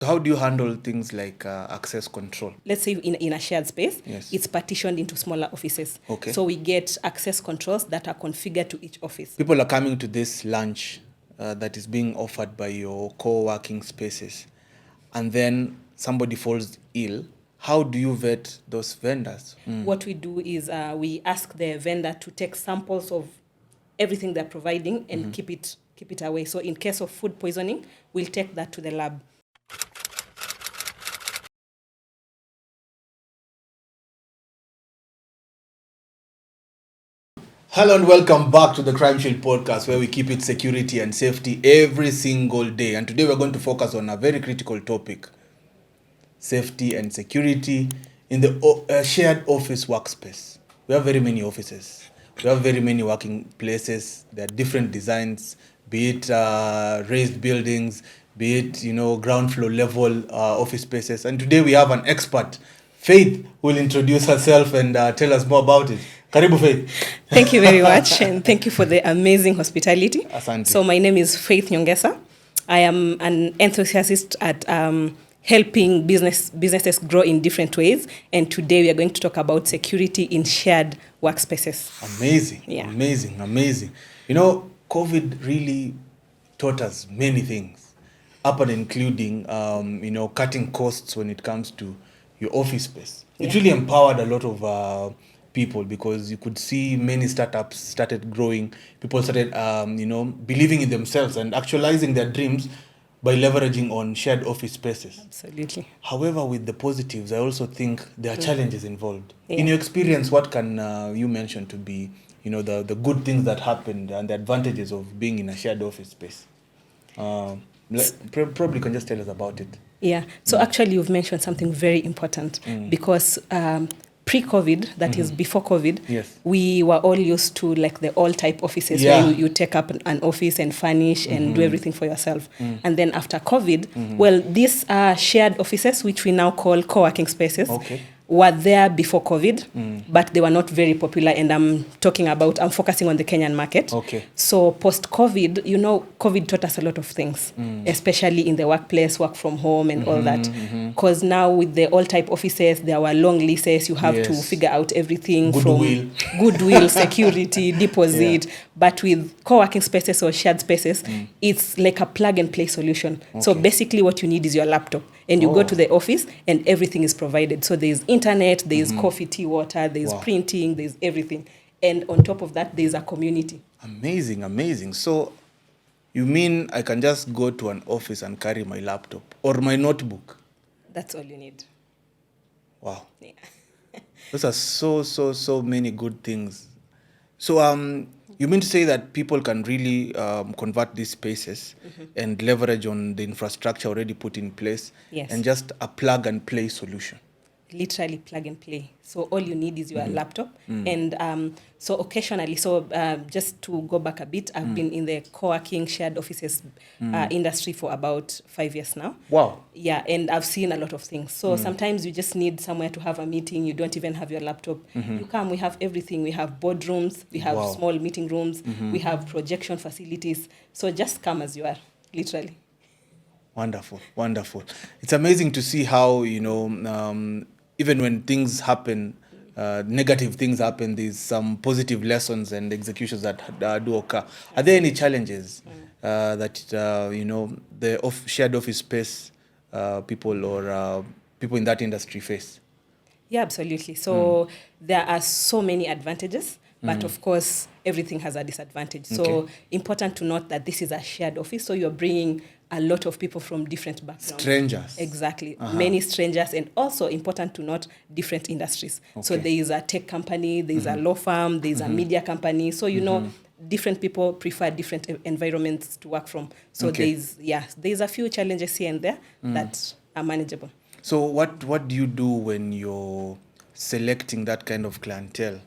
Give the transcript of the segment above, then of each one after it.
So how do you handle things like access control? Let's say in a shared space, Yes. it's partitioned into smaller offices. Okay. So we get access controls that are configured to each office. People are coming to this lunch that is being offered by your co-working spaces, and then somebody falls ill. How do you vet those vendors? What we do is we ask the vendor to take samples of everything they're providing and keep it away. So in case of food poisoning, we'll take that to the lab. Hello and welcome back to the Crimeshield Podcast, where we keep it security and safety every single day. And today we're going to focus on a very critical topic: safety and security in the shared office workspace. We have very many offices. We have very many working places. There are different designs, be it raised buildings, be it, ground floor level office spaces. And today we have an expert, Faith, who will introduce herself and tell us more about it. Karibu, Faith. Thank you very much, and thank you for the amazing hospitality. Asante. So my name is Faith Nyongesa. I am an enthusiast at helping businesses grow in different ways, and today we are going to talk about security in shared workspaces. Amazing, Yeah. amazing. COVID really taught us many things, up and including, cutting costs when it comes to your office space. It Yeah. really empowered a lot of people, because you could see many startups started growing. People started, believing in themselves and actualizing their dreams by leveraging on shared office spaces. Absolutely. However, with the positives, I also think there are challenges involved. Yeah. In your experience, what can you mention to be, the good things that happened and the advantages of being in a shared office space? Probably can just tell us about it. Yeah. So actually, you've mentioned something very important because pre-COVID, that is before COVID, Yes. we were all used to like the all-type offices Yeah. where you take up an office and furnish and do everything for yourself. And then after COVID, well, these are shared offices, which we now call co-working spaces, Okay. were there before COVID, but they were not very popular. And I'm focusing on the Kenyan market. Okay. So post-COVID, COVID taught us a lot of things, especially in the workplace, work from home and all that. Because now with the all-type offices, there were long leases. You have to Yes. figure out everything Goodwill. from goodwill, security, deposit. But with co-working spaces or shared spaces, it's like a plug-and-play solution. So Okay. basically what you need is your laptop. And you go to the office and everything is provided. So there's internet, there's coffee, tea, water, there's Wow. printing, there's everything. And on top of that, there's a community. Amazing. So, you mean I can just go to an office and carry my laptop or my notebook? That's all you need. Wow. Yeah. Those are so many good things. So, you mean to say that people can really convert these spaces and leverage on the infrastructure already put in place, Yes. and just a plug and play solution? Literally plug and play. So all you need is your laptop. And so occasionally, just to go back a bit, I've been in the co-working shared offices industry for about 5 years now. Wow. Yeah, and I've seen a lot of things. So sometimes you just need somewhere to have a meeting. You don't even have your laptop. You come, we have everything. We have boardrooms, we have Wow. small meeting rooms, we have projection facilities. So just come as you are, literally. Wonderful. It's amazing to see how, even when things happen, negative things happen, there's some positive lessons and executions that do occur. Are there any challenges that, the shared office space people or people in that industry face? Yeah, absolutely. So there are so many advantages, but of course, everything has a disadvantage. So Okay. important to note that this is a shared office. So you're bringing a lot of people from different backgrounds. Strangers. Exactly. Many strangers, and also important to note different industries. So Okay. there is a tech company, there is a law firm, there is a media company. So, different people prefer different environments to work from. So Okay. there's a few challenges here and there that are manageable. So what do you do when you're selecting that kind of clientele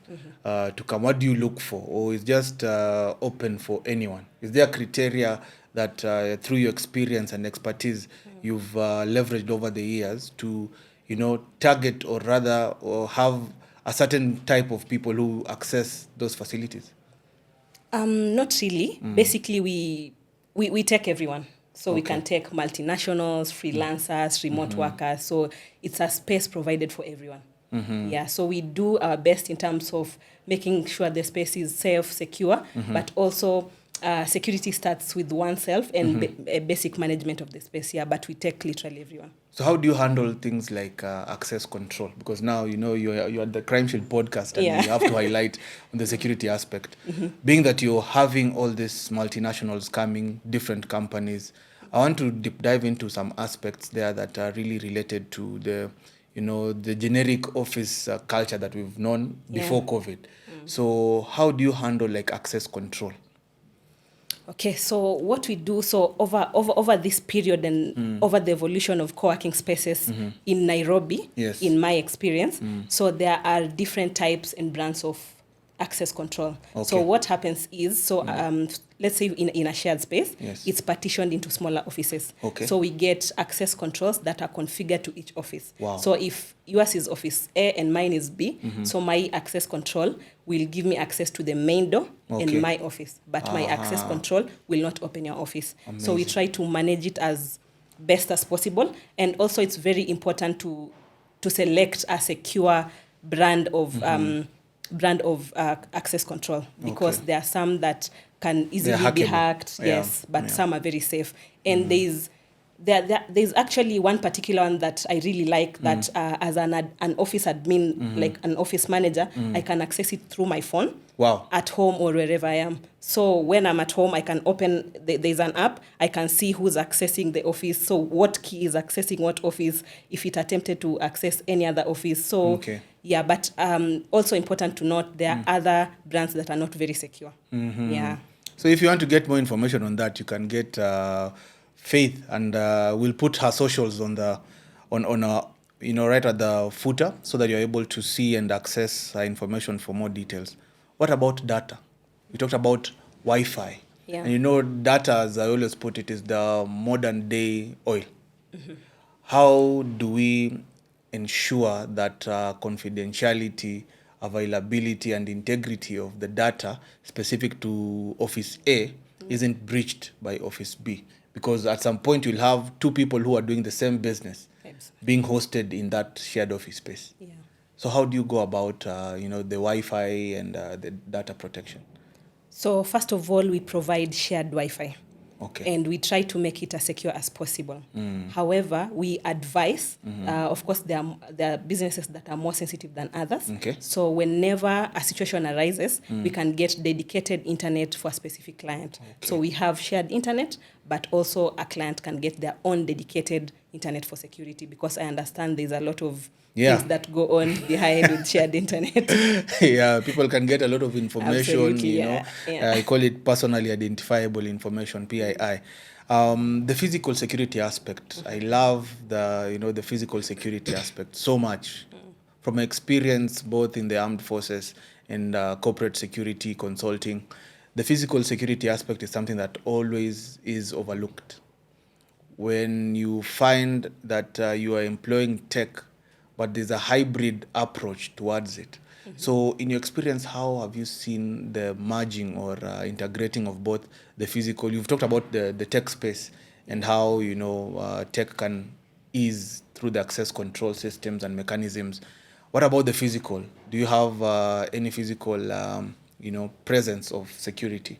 to come? What do you look for? Or is just open for anyone? Is there a criteria that through your experience and expertise you've leveraged over the years to, target or rather or have a certain type of people who access those facilities? Not really. Basically, we take everyone. So we can take multinationals, freelancers, remote workers. So it's a space provided for everyone. Yeah, so we do our best in terms of making sure the space is safe, secure, but also security starts with oneself and basic management of the space. Yeah, but we take literally everyone. So how do you handle things like access control? Because now, you're at the Crimeshield Podcast and you have to highlight on the security aspect. Being that you're having all these multinationals coming, different companies, I want to deep dive into some aspects there that are really related to the generic office culture that we've known before COVID. So how do you handle like access control? Okay, so what we do, so over this period and over the evolution of co-working spaces in Nairobi, in my experience, so there are different types and brands of access control. So what happens is, let's say in a shared space, it's partitioned into smaller offices. So we get access controls that are configured to each office. So if yours is office A and mine is B, so my access control will give me access to the main door in my office, but my access control will not open your office. Amazing. So we try to manage it as best as possible. And also it's very important to select a secure brand of access control, because there are some that can easily be hacked, but some are very safe. And there's actually one particular one that I really like, that as an office admin, like an office manager, I can access it through my phone. At home or wherever I am. So when I'm at home, I can open, there's an app, I can see who's accessing the office, so what key is accessing what office, if it attempted to access any other office. So yeah, but also important to note, there are other brands that are not very secure. Yeah. So if you want to get more information on that, you can get Faith, and we'll put her socials on right at the footer, so that you're able to see and access her information for more details. What about data? We talked about Wi-Fi. And data, as I always put it, is the modern day oil. How do we ensure that confidentiality, availability, and integrity of the data specific to Office A isn't breached by Office B? Because at some point you'll have two people who are doing the same business being hosted in that shared office space. So how do you go about, the Wi-Fi and the data protection? So first of all, we provide shared Wi-Fi. And we try to make it as secure as possible. However, we advise, of course, there are businesses that are more sensitive than others. So whenever a situation arises, we can get dedicated internet for a specific client. So we have shared internet, but also a client can get their own dedicated internet for security, because I understand there's a lot of things that go on behind with shared internet. People can get a lot of information, I call it personally identifiable information, PII. The physical security aspect, I love the physical security aspect so much. From my experience both in the armed forces and corporate security consulting, the physical security aspect is something that always is overlooked. When you find that you are employing tech, but there's a hybrid approach towards it. So in your experience, how have you seen the merging or integrating of both the physical? You've talked about the tech space and how, tech can ease through the access control systems and mechanisms. What about the physical? Do you have any physical, presence of security?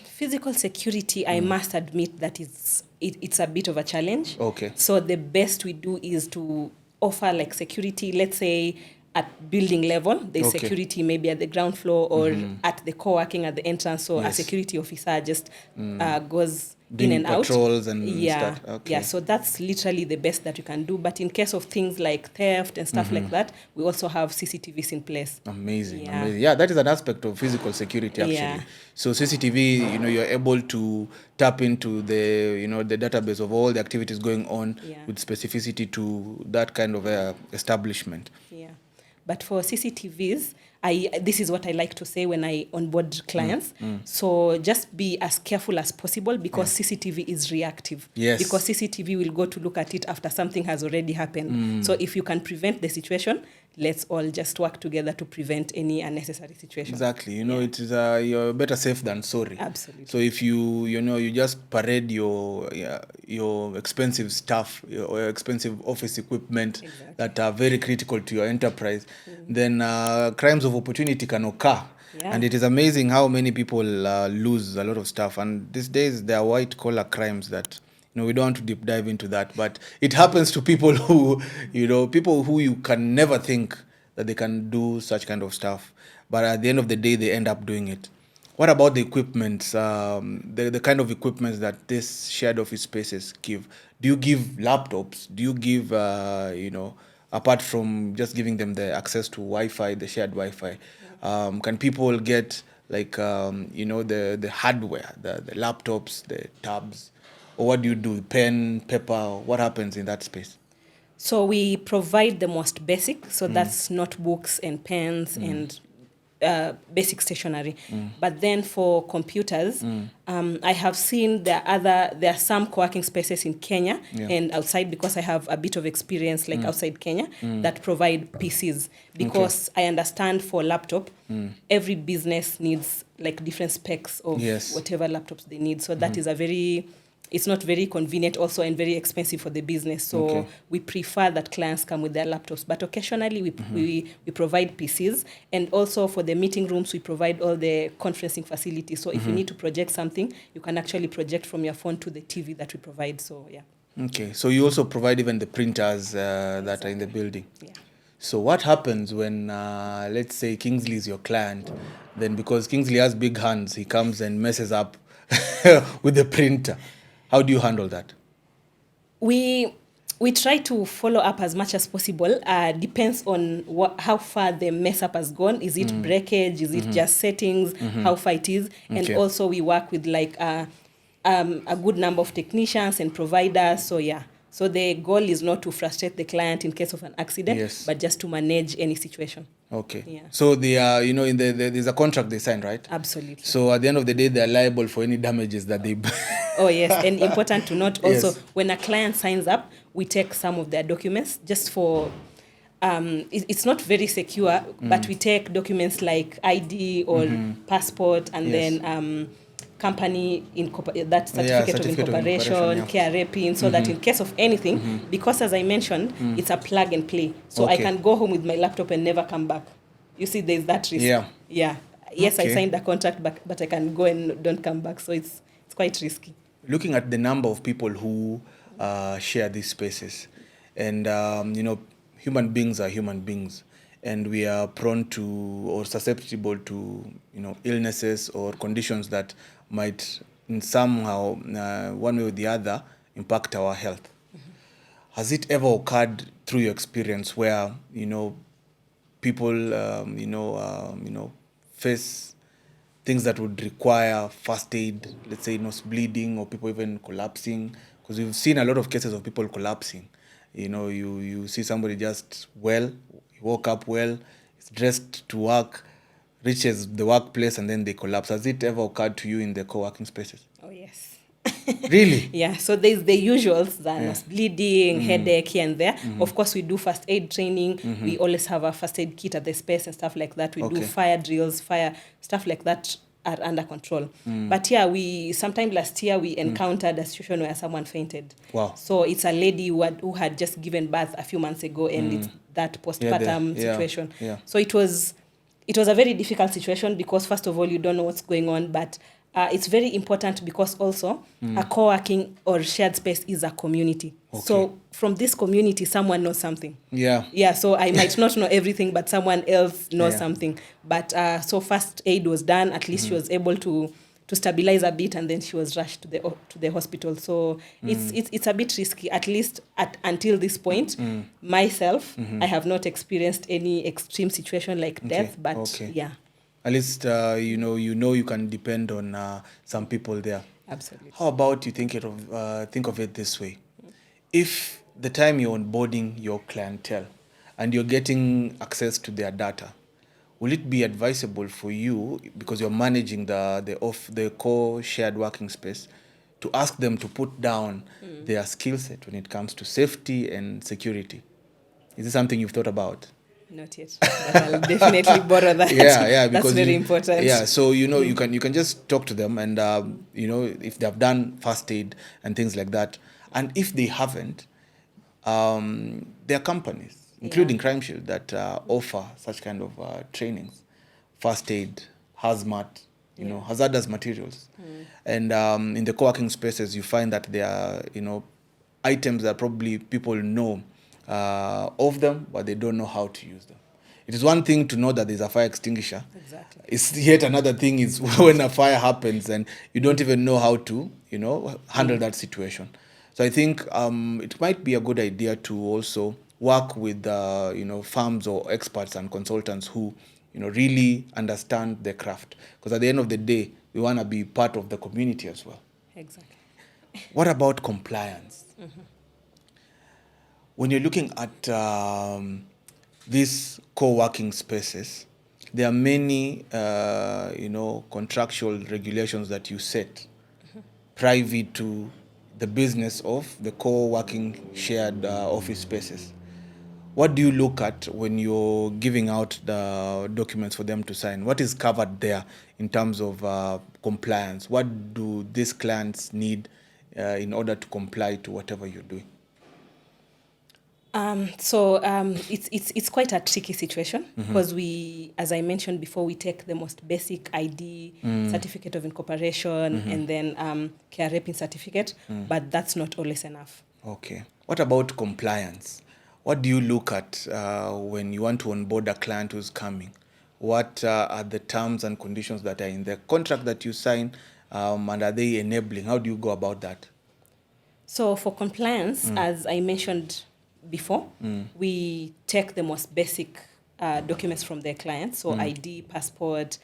Physical security, I must admit that it's a bit of a challenge. So the best we do is to offer like security, let's say at building level, there's security maybe at the ground floor or at the co-working at the entrance. So a security officer just goes in and out. Patrols and stuff. Yeah, so that's literally the best that you can do. But in case of things like theft and stuff like that, we also have CCTVs in place. Amazing. Yeah, that is an aspect of physical security actually. So CCTV, you're able to tap into the database of all the activities going on with specificity to that kind of establishment. But for CCTVs, this is what I like to say when I onboard clients. So just be as careful as possible, because CCTV is reactive. Yes. Because CCTV will go to look at it after something has already happened. So if you can prevent the situation, let's all just work together to prevent any unnecessary situation. Exactly. It is you're better safe than sorry. Absolutely. So if you just parade your expensive stuff, your expensive office equipment that are very critical to your enterprise, then crimes of opportunity can occur. Yeah. And it is amazing how many people lose a lot of stuff. And these days there are white collar crimes that we don't want to deep dive into that, but it happens to people who you can never think that they can do such kind of stuff. But at the end of the day, they end up doing it. What about the equipment, the kind of equipment that this shared office spaces give? Do you give laptops? Do you give, apart from just giving them the access to Wi-Fi, the shared Wi-Fi, can people get the hardware, the laptops, the tabs? Or what do you do? Pen, paper? What happens in that space? So we provide the most basic. So that's notebooks and pens and basic stationery. But then for computers, I have seen there are some co-working spaces in Kenya and outside, because I have a bit of experience outside Kenya, that provide PCs. Because I understand for laptop, every business needs different specs of whatever laptops they need. So that is it's not very convenient also, and very expensive for the business. So we prefer that clients come with their laptops. But occasionally we provide PCs. And also for the meeting rooms, we provide all the conferencing facilities. So if you need to project something, you can actually project from your phone to the TV that we provide. So, yeah. Okay. So you also provide even the printers that are in the building. Yeah. So what happens when, let's say, Kingsley is your client? Then because Kingsley has big hands, he comes and messes up with the printer. How do you handle that? We try to follow up as much as possible. Depends on how far the mess up has gone. Is it breakage? Is it just settings? How far it is? And also we work with a good number of technicians and providers. So yeah. So the goal is not to frustrate the client in case of an accident, but just to manage any situation. Okay. Yeah. So they are, there's a contract they sign, right? Absolutely. So at the end of the day, they're liable for any damages that they... Oh, yes. And important to note also, when a client signs up, we take some of their documents just for... it's not very secure, but we take documents like ID or passport, and then... company that certificate of incorporation, KRA pin, so that in case of anything, because as I mentioned, it's a plug and play. So I can go home with my laptop and never come back. You see, there's that risk. Yeah. Yes, I signed the contract, but I can go and don't come back. So it's quite risky. Looking at the number of people who share these spaces, and human beings are human beings, and we are prone to or susceptible to illnesses or conditions that might in somehow one way or the other impact our health. Has it ever occurred through your experience where people face things that would require first aid, let's say nose bleeding or people even collapsing? Because we've seen a lot of cases of people collapsing. You see somebody just he woke up well, is dressed to work, reaches the workplace, and then they collapse. Has it ever occurred to you in the co-working spaces? Oh, yes. Really? Yeah, so there's the usuals, nose bleeding, headache here and there. Of course, we do first aid training. We always have a first aid kit at the space and stuff like that. We do fire drills, stuff like that are under control. But yeah, sometime last year we encountered a situation where someone fainted. Wow. So it's a lady who had just given birth a few months ago, and it's that postpartum situation. Yeah. So it was a very difficult situation, because first of all, you don't know what's going on, but it's very important because also a co-working or shared space is a community. So from this community, someone knows something. Yeah, so I might not know everything, but someone else knows something. But so first aid was done. At least she was able to stabilize a bit, and then she was rushed to the hospital. So it's a bit risky, at least until this point. Myself, I have not experienced any extreme situation like death, but yeah. At least you can depend on some people there. Absolutely. How about you think of it this way? If the time you're onboarding your clientele and you're getting access to their data, will it be advisable for you, because you're managing the co-shared working space, to ask them to put down their skill set when it comes to safety and security? Is this something you've thought about? Not yet, but I'll definitely borrow that. Yeah, because that's very important. Yeah, so you can just talk to them, and if they have done first aid and things like that, and if they haven't, there are companies, including Crimeshield, that offer such kind of trainings, first aid, hazmat, hazardous materials, and in the co-working spaces, you find that there are items that probably people know of them, but they don't know how to use them. It is one thing to know that there's a fire extinguisher. Exactly. It's yet another thing is when a fire happens and you don't even know how to, handle that situation. So I think it might be a good idea to also work with, firms or experts and consultants who, really understand the craft. Because at the end of the day, we want to be part of the community as well. Exactly. What about compliance? When you're looking at these co-working spaces, there are many, contractual regulations that you set private to the business of the co-working shared office spaces. What do you look at when you're giving out the documents for them to sign? What is covered there in terms of compliance? What do these clients need in order to comply to whatever you're doing? It's quite a tricky situation because we, as I mentioned before, we take the most basic ID, certificate of incorporation, and then care raping certificate, but that's not always enough. Okay. What about compliance? What do you look at when you want to onboard a client who's coming? What are the terms and conditions that are in the contract that you sign, and are they enabling? How do you go about that? So for compliance, as I mentioned before, we take the most basic documents from their clients, so ID, passport,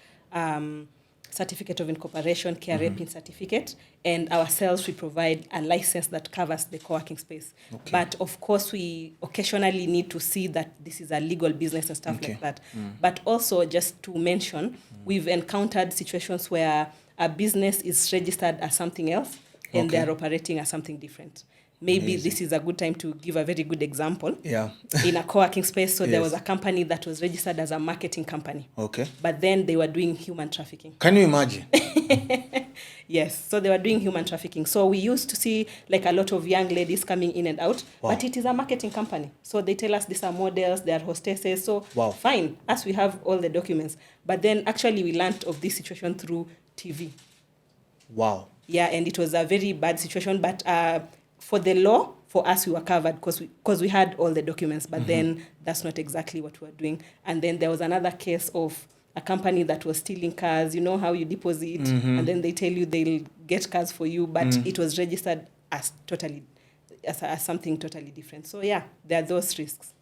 certificate of incorporation, care raping certificate, and ourselves we provide a license that covers the co-working space. Okay. But of course we occasionally need to see that this is a legal business and stuff like that. But also just to mention, we've encountered situations where a business is registered as something else and they're operating as something different. Maybe this is a good time to give a very good example. Yeah. In a co-working space, so there was a company that was registered as a marketing company. Okay. But then they were doing human trafficking. Can you imagine? Yes, so they were doing human trafficking. So we used to see like a lot of young ladies coming in and out, but it is a marketing company. So they tell us these are models, they are hostesses. So fine, as we have all the documents. But then actually we learned of this situation through TV. Wow. Yeah, and it was a very bad situation, but for the law, for us, we were covered because we had all the documents, but then that's not exactly what we were doing. And then there was another case of a company that was stealing cars. You know how you deposit, and then they tell you they'll get cars for you, but it was registered as something totally different. So yeah, there are those risks.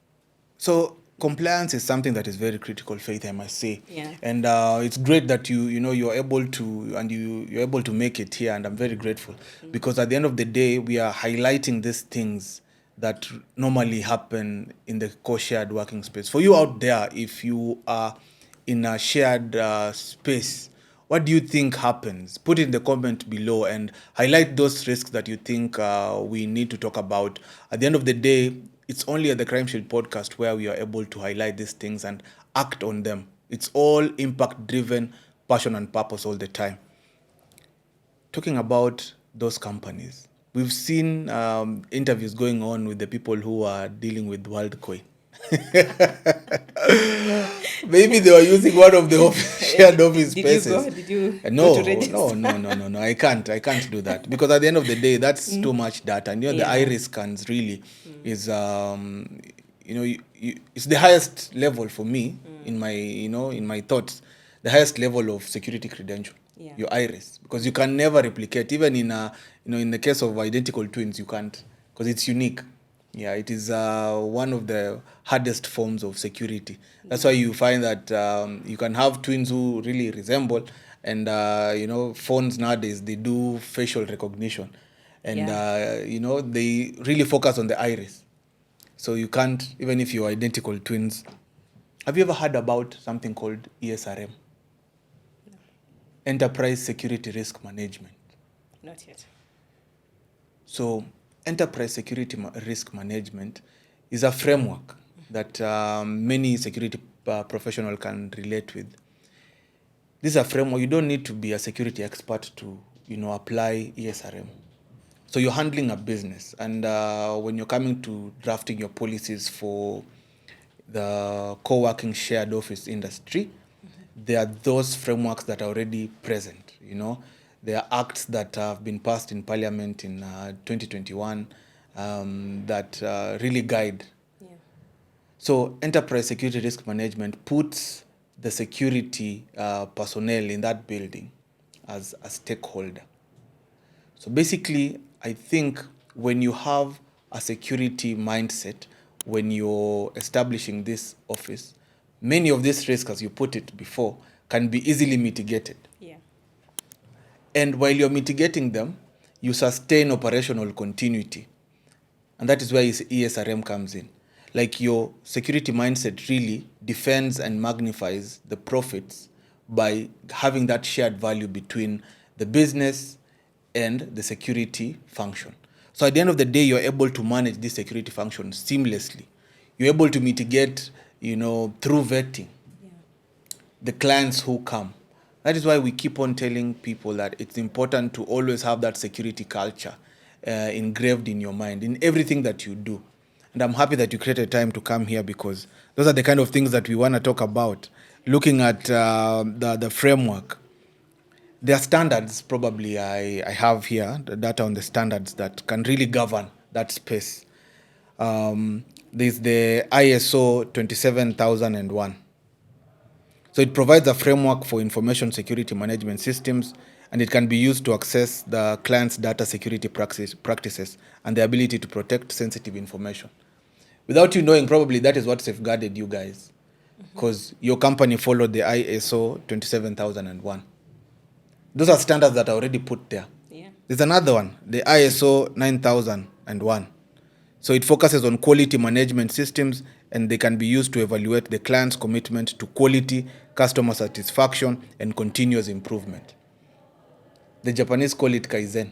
So compliance is something that is very critical, Faith, I must say. Yeah. And it's great that you're able to, and you're able to make it here, and I'm very grateful because at the end of the day, we are highlighting these things that normally happen in the co-shared working space. For you out there, if you are in a shared space, what do you think happens? Put in the comment below and highlight those risks that you think we need to talk about. At the end of the day, it's only at the Crimeshield Podcast where we are able to highlight these things and act on them. It's all impact-driven, passion and purpose all the time. Talking about those companies, we've seen interviews going on with the people who are dealing with WorldCoin. Maybe they were using one of the shared office spaces. Did you No, go to register? no. I can't do that because at the end of the day, that's too much data. And the iris scans really is it's the highest level for me in my thoughts. The highest level of security credential. Yeah. Your iris, because you can never replicate. Even in the case of identical twins, you can't, because it's unique. Yeah, it is one of the hardest forms of security. That's why you find that you can have twins who really resemble, and phones nowadays, they do facial recognition, and they really focus on the iris. So you can't, even if you're identical twins, Have you ever heard about something called ESRM? Enterprise Security Risk Management. Not yet. So enterprise security risk management is a framework that many security professional can relate with. This is a framework. You don't need to be a security expert to, apply ESRM. So you're handling a business, and when you're coming to drafting your policies for the co-working shared office industry, there are those frameworks that are already present. There are acts that have been passed in Parliament in 2021 that really guide. Yeah. So enterprise security risk management puts the security personnel in that building as a stakeholder. So basically, I think when you have a security mindset, when you're establishing this office, many of these risks, as you put it before, can be easily mitigated. Yeah. And while you're mitigating them, you sustain operational continuity. And that is where ESRM comes in. Like, your security mindset really defends and magnifies the profits by having that shared value between the business and the security function. So at the end of the day, you're able to manage this security function seamlessly. You're able to mitigate, through vetting, the clients who come. That is why we keep on telling people that it's important to always have that security culture engraved in your mind, in everything that you do. And I'm happy that you created time to come here, because those are the kind of things that we want to talk about. Looking at the framework, there are standards probably I have here, the data on the standards that can really govern that space. There's the ISO 27001. So it provides a framework for information security management systems, and it can be used to access the client's data security practices and the ability to protect sensitive information. Without you knowing, probably that is what safeguarded you guys, because your company followed the ISO 27001. Those are standards that are already put there. Yeah. There's another one, the ISO 9001. So it focuses on quality management systems, and they can be used to evaluate the client's commitment to quality, customer satisfaction, and continuous improvement. The Japanese call it Kaizen.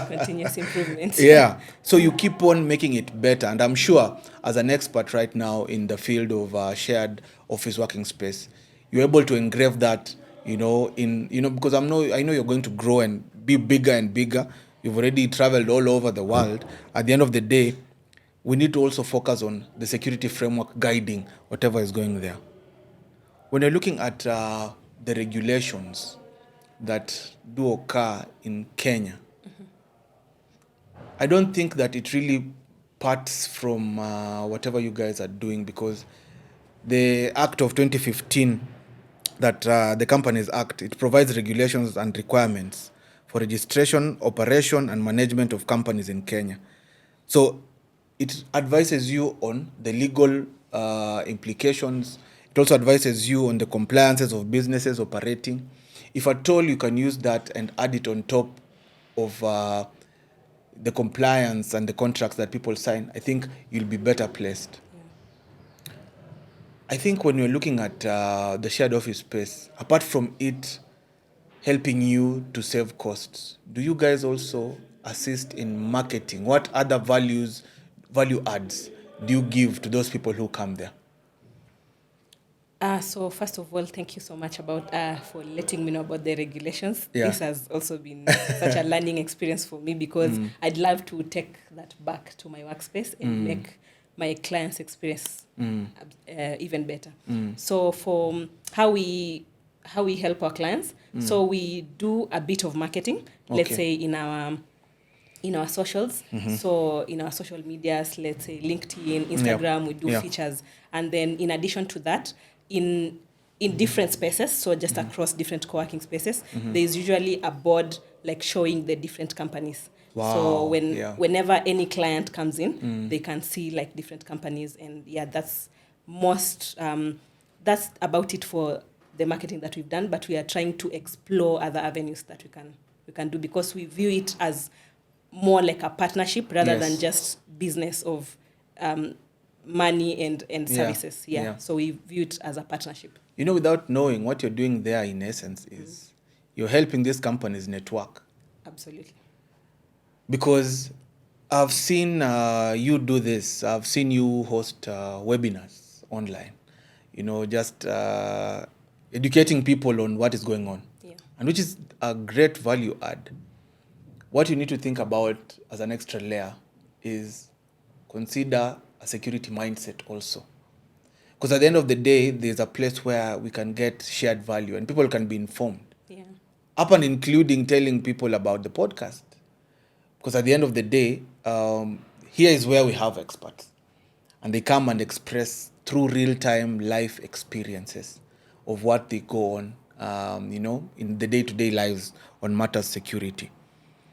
Continuous improvement. Yeah. So you keep on making it better. And I'm sure, as an expert right now in the field of shared office working space, you're able to engrave that, because I know you're going to grow and be bigger and bigger. You've already traveled all over the world. At the end of the day, we need to also focus on the security framework guiding whatever is going there. When you're looking at the regulations that do occur in Kenya, I don't think that it really parts from whatever you guys are doing, because the Act of 2015, that the Companies Act, it provides regulations and requirements for registration, operation, and management of companies in Kenya. So it advises you on the legal implications. It also advises you on the compliances of businesses operating. If at all you can use that and add it on top of the compliance and the contracts that people sign, I think you'll be better placed. Yeah. I think when you're looking at the shared office space, apart from it helping you to save costs, do you guys also assist in marketing? What other value adds do you give to those people who come there? So first of all, thank you so much for letting me know about the regulations. Yeah. This has also been such a learning experience for me, because I'd love to take that back to my workspace and make my clients' experience even better. So for how we help our clients, so we do a bit of marketing, let's say in our socials. So in our social medias, let's say LinkedIn, Instagram, we do features. And then in addition to that, in different spaces, so just across different co-working spaces, there's usually a board like showing the different companies. Wow. So whenever any client comes in, they can see like different companies, and that's that's about it for the marketing that we've done. But we are trying to explore other avenues that we can do, because we view it as more like a partnership rather than just business of money and Yeah. services. Yeah. So we view it as a partnership. You know, without knowing, what you're doing there in essence is you're helping these companies network. Absolutely. Because I've seen you do this. I've seen you host webinars online, you know, just educating people on what is going on. Yeah. And which is a great value add. What you need to think about as an extra layer is consider a security mindset also. Because at the end of the day, there's a place where we can get shared value and people can be informed. Yeah. Up and including telling people about the podcast. Because at the end of the day, here is where we have experts. And they come and express through real-time life experiences of what they go on, you know, in the day-to-day lives on matters security.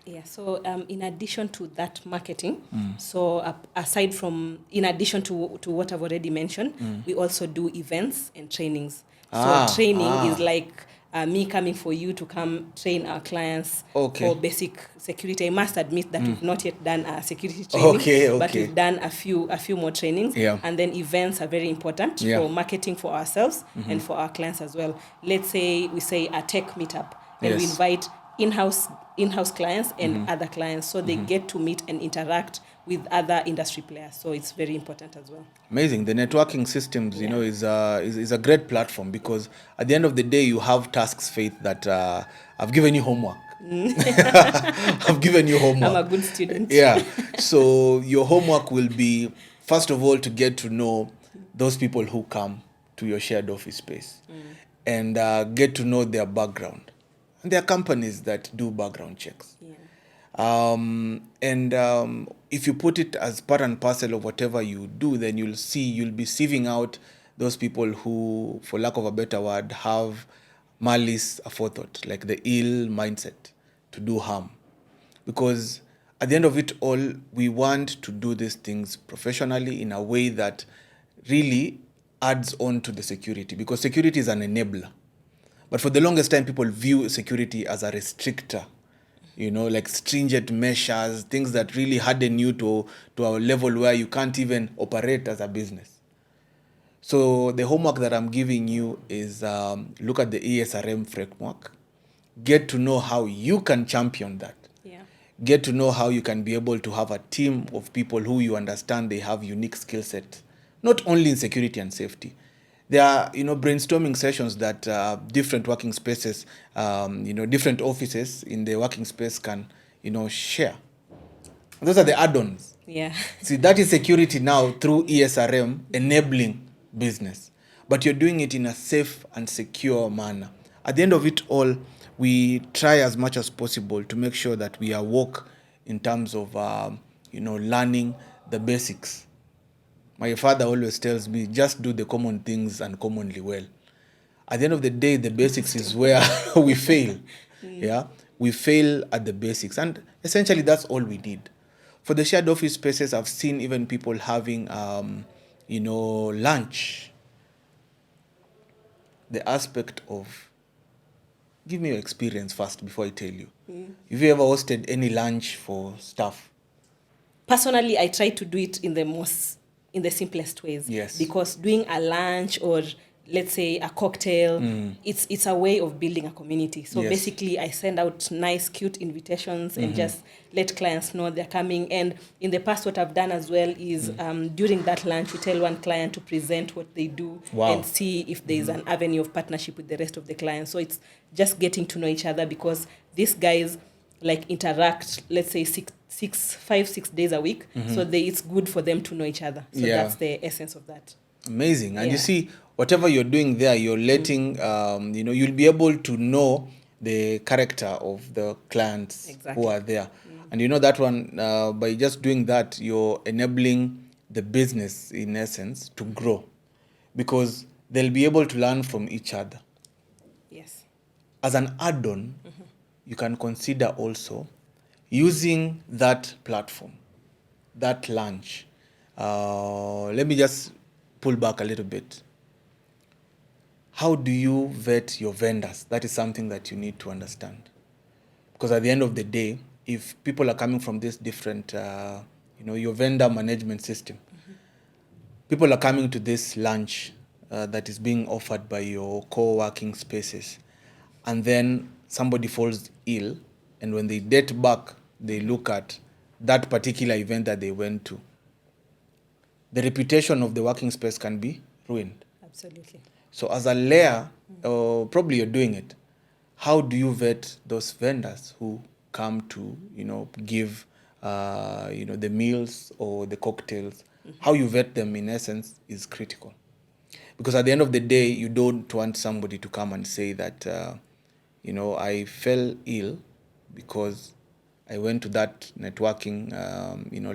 Yeah, so in addition to that marketing, so aside from, in addition to what I've already mentioned, we also do events and trainings. So training is like me coming for you to come train our clients for basic security. I must admit that we've not yet done a security training, but we've done a few more trainings. Yeah. And then events are very important for marketing for ourselves and for our clients as well. Let's say we say a tech meetup, and we invite in-house clients and other clients, so they get to meet and interact with other industry players. So it's very important as well. Amazing. The networking systems, you know, is a great platform because at the end of the day, you have tasks, Faith, that I've given you homework. I've given you homework. I'm a good student. Yeah. So your homework will be, first of all, to get to know those people who come to your shared office space and get to know their background. And there are companies that do background checks. Yeah. If you put it as part and parcel of whatever you do, then you'll be sieving out those people who, for lack of a better word, have malice aforethought, like the ill mindset to do harm. Because at the end of it all, we want to do these things professionally in a way that really adds on to the security, because security is an enabler. But for the longest time, people view security as a restrictor, you know, like stringent measures, things that really harden you to a level where you can't even operate as a business. So the homework that I'm giving you is look at the ESRM framework, get to know how you can champion that. Yeah. Get to know how you can be able to have a team of people who you understand they have unique skill sets, not only in security and safety. There are, you know, brainstorming sessions that different working spaces, you know, different offices in the working space can, you know, share. Those are the add-ons. Yeah. See, that is security now through ESRM enabling business. But you're doing it in a safe and secure manner. At the end of it all, we try as much as possible to make sure that we are woke in terms of, you know, learning the basics. My father always tells me, just do the common things uncommonly well. At the end of the day, the basics is where we fail. Yeah, we fail at the basics. And essentially, that's all we need. For the shared office spaces, I've seen even people having, you know, lunch. The aspect of, give me your experience first before I tell you. Have you ever hosted any lunch for staff? Personally, I try to do it in the simplest ways. Yes. Because doing a lunch or let's say a cocktail, it's a way of building a community. So basically I send out nice, cute invitations and just let clients know they're coming. And in the past, what I've done as well is during that lunch, we tell one client to present what they do and see if there's an avenue of partnership with the rest of the clients. So it's just getting to know each other, because these guys like interact, let's say 5-6 days a week. So it's good for them to know each other. So that's the essence of that. Amazing. And you see, whatever you're doing there, you're letting, you know, you'll be able to know the character of the clients who are there. And you know that one, by just doing that, you're enabling the business, in essence, to grow. Because they'll be able to learn from each other. Yes. As an add-on, you can consider also using that platform, that lunch. Let me just pull back a little bit. How do you vet your vendors? That is something that you need to understand. Because at the end of the day, if people are coming from this different, you know, your vendor management system, people are coming to this lunch that is being offered by your co-working spaces, and then somebody falls ill, and when they date back, they look at that particular event that they went to. The reputation of the working space can be ruined. Absolutely. So as a layer, probably you're doing it. How do you vet those vendors who come to, give, the meals or the cocktails? How you vet them, in essence, is critical. Because at the end of the day, you don't want somebody to come and say that, I fell ill because I went to that networking,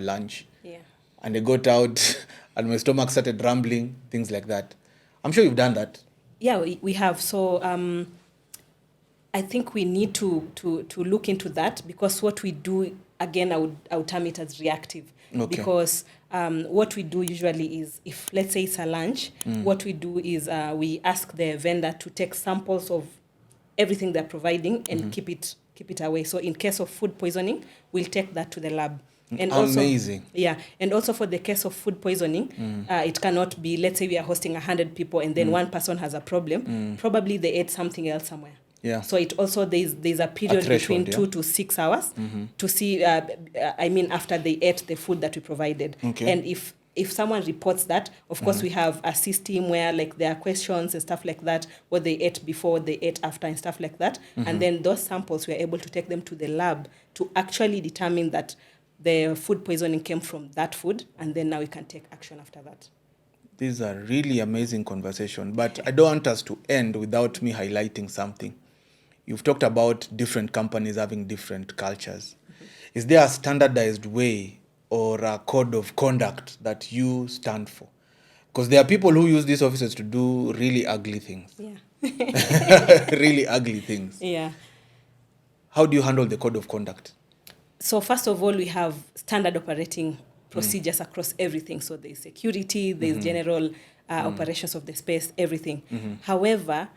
lunch. Yeah. And I got out and my stomach started rumbling, things like that. I'm sure you've done that. Yeah, we have. So I think we need to look into that, because what we do, again, I would term it as reactive. Okay. Because what we do usually is, if let's say it's a lunch, what we do is we ask the vendor to take samples of everything they're providing and keep it away. So in case of food poisoning, we'll take that to the lab. And Amazing. And also for the case of food poisoning, it cannot be, let's say we are hosting 100 people and then one person has a problem. Probably they ate something else somewhere. Yeah. So it also, there's a period between 2 to 6 hours to see, after they ate the food that we provided. Okay. And if someone reports that, of course, we have a system where there are questions and stuff like that, what they ate before, they ate after, and stuff like that. And then those samples, we are able to take them to the lab to actually determine that the food poisoning came from that food, and then now we can take action after that. This is a really amazing conversation, but I don't want us to end without me highlighting something. You've talked about different companies having different cultures. Is there a standardized way or a code of conduct that you stand for? Because there are people who use these offices to do really ugly things. Yeah. Really ugly things. Yeah. How do you handle the code of conduct? So first of all, we have standard operating procedures across everything. So there's security, there's general operations of the space, everything. However,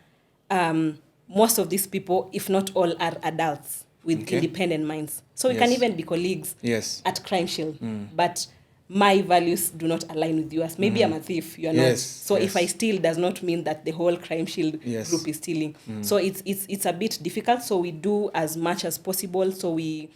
most of these people, if not all, are adults with independent minds. So we can even be colleagues at Crimeshield. But my values do not align with yours. Maybe I'm a thief, you are not. So if I steal, does not mean that the whole Crimeshield group is stealing. So it's a bit difficult. So we do as much as possible. So we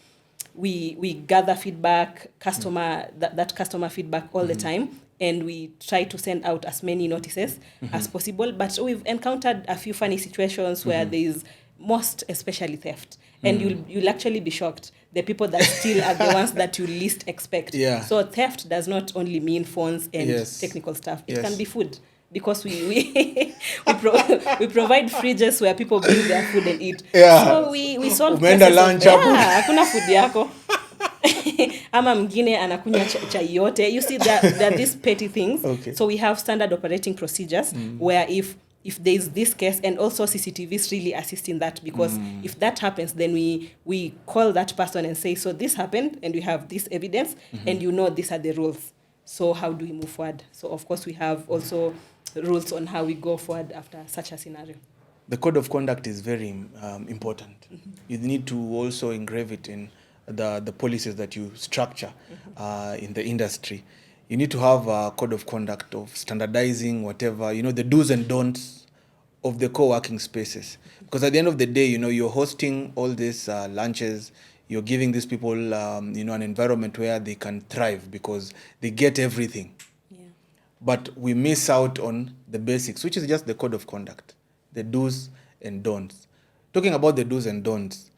gather feedback, that customer feedback all the time, and we try to send out as many notices as possible. But we've encountered a few funny situations where there's most especially theft. And you'll actually be shocked. The people that steal are the ones that you least expect. Yeah. So theft does not only mean phones and technical stuff. It can be food. Because we provide fridges where people bring their food and eat. Yeah. So we solve Umeenda lunch hapo. Hakuna food yako. Ama mngine anakunywa chai yote. You see, there are these petty things. Okay. So we have standard operating procedures where if there's this case, and also CCTVs really assist in that, because if that happens, then we call that person and say, so this happened and we have this evidence and these are the rules. So how do we move forward? So of course we have also rules on how we go forward after such a scenario. The code of conduct is very important. You need to also engrave it in the policies that you structure in the industry. You need to have a code of conduct of standardizing whatever, the do's and don'ts of the co-working spaces. Because at the end of the day, you're hosting all these lunches, you're giving these people, an environment where they can thrive because they get everything. Yeah. But we miss out on the basics, which is just the code of conduct, the do's and don'ts. Talking about the do's and don'ts,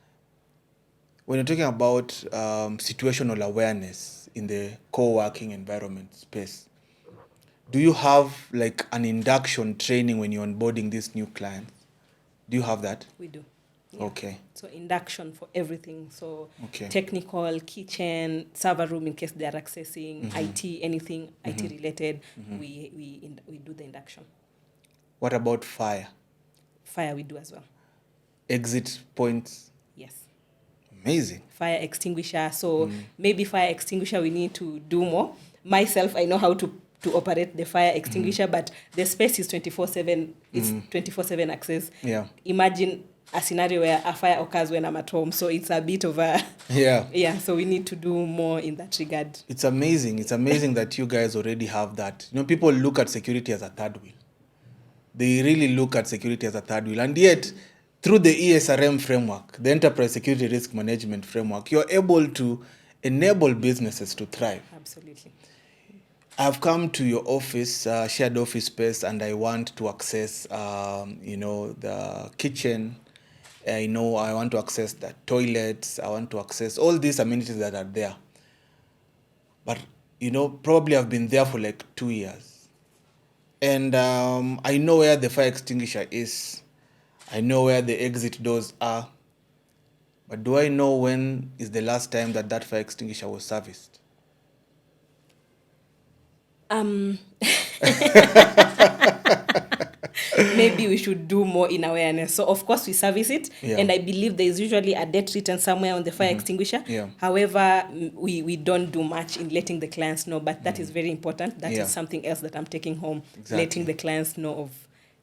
when you're talking about situational awareness in the co-working environment space, do you have like an induction training when you're onboarding these new clients? Do you have that? We do. Yeah. Okay. So induction for everything. So technical, kitchen, server room in case they are accessing, IT, anything IT related, we do the induction. What about fire? Fire we do as well. Exit points? Yes. Amazing. Fire extinguisher. So maybe fire extinguisher we need to do more. Myself, I know how to operate the fire extinguisher, but the space is 24/7. It's 24/7 access. Yeah. Imagine a scenario where a fire occurs when I'm at home. So it's a bit of a Yeah. So we need to do more in that regard. It's amazing. It's amazing that you guys already have that. People look at security as a third wheel. They really look at security as a third wheel. And yet, through the ESRM framework, the Enterprise Security Risk Management framework, you're able to enable businesses to thrive. Absolutely. I've come to your office, shared office space, and I want to access, the kitchen. I want to access the toilets. I want to access all these amenities that are there. But, probably I've been there for like 2 years. And I know where the fire extinguisher is. I know where the exit doors are. But do I know when is the last time that fire extinguisher was serviced? Maybe we should do more in awareness. So of course we service it, and I believe there is usually a date written somewhere on the fire extinguisher. However, we don't do much in letting the clients know, but that is very important. That is something else that I'm taking home, letting the clients know of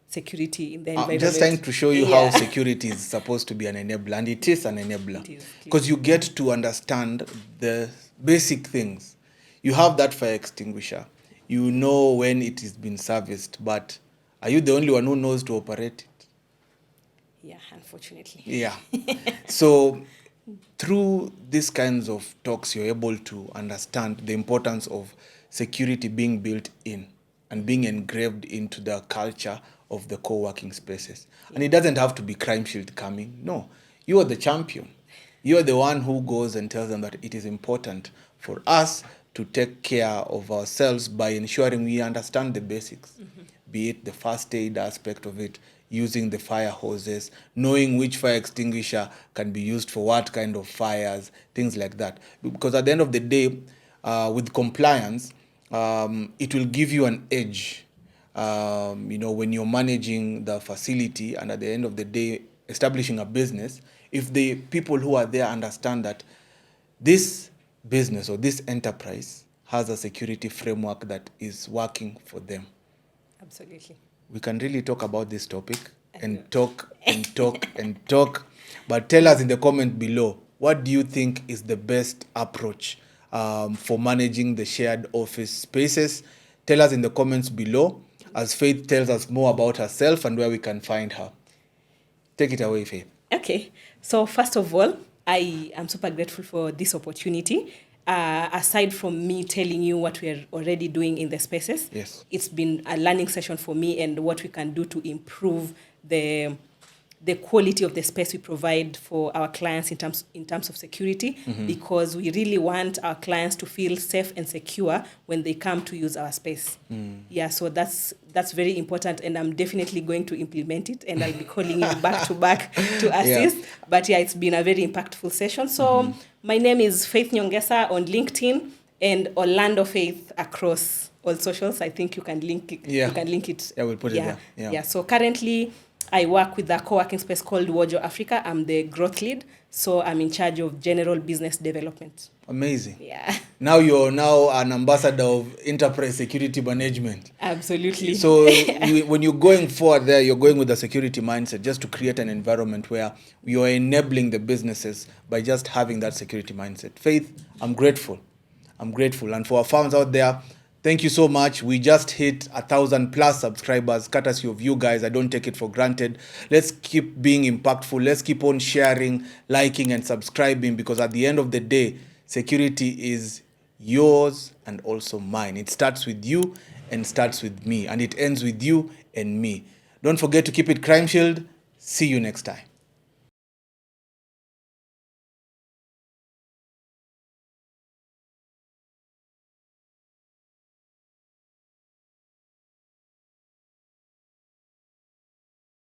security in the environment. I'm just trying to show you how security is supposed to be an enabler, and it is an enabler. Because you get to understand the basic things. You have that fire extinguisher. You know when it has been serviced, but are you the only one who knows to operate it? Yeah, unfortunately. Yeah. So through these kinds of talks, you're able to understand the importance of security being built in and being engraved into the culture of the co-working spaces. And it doesn't have to be Crimeshield coming. No, you are the champion. You are the one who goes and tells them that it is important for us to take care of ourselves by ensuring we understand the basics, be it the first aid aspect of it, using the fire hoses, knowing which fire extinguisher can be used for what kind of fires, things like that. Because at the end of the day, with compliance, it will give you an edge, when you're managing the facility and at the end of the day, establishing a business. If the people who are there understand that this business or this enterprise has a security framework that is working for them. Absolutely. We can really talk about this topic and talk and talk and talk. But tell us in the comment below, what do you think is the best approach for managing the shared office spaces? Tell us in the comments below as Faith tells us more about herself and where we can find her. Take it away, Faith. Okay. So first of all, I am super grateful for this opportunity. Aside from me telling you what we are already doing in the spaces, it's been a learning session for me and what we can do to improve the quality of the space we provide for our clients in terms of security, because we really want our clients to feel safe and secure when they come to use our space. Yeah, so that's very important, and I'm definitely going to implement it, and I'll be calling you back to back to assist. But yeah, it's been a very impactful session. So my name is Faith Nyongesa on LinkedIn and Orlando Faith across all socials. I think you can link it. Yeah. You can link it. Yeah, we'll put it there. Yeah. So currently, I work with a co-working space called WOJO Africa. I'm the growth lead, so I'm in charge of general business development. Amazing. Yeah. Now you're an ambassador of enterprise security management. Absolutely. So when you're going forward there, you're going with a security mindset just to create an environment where you're enabling the businesses by just having that security mindset. Faith, I'm grateful. And for our fans out there, thank you so much. We just hit 1,000+ subscribers, courtesy of you guys. I don't take it for granted. Let's keep being impactful. Let's keep on sharing, liking, and subscribing, because at the end of the day, security is yours and also mine. It starts with you and starts with me, and it ends with you and me. Don't forget to keep it Crimeshield. See you next time.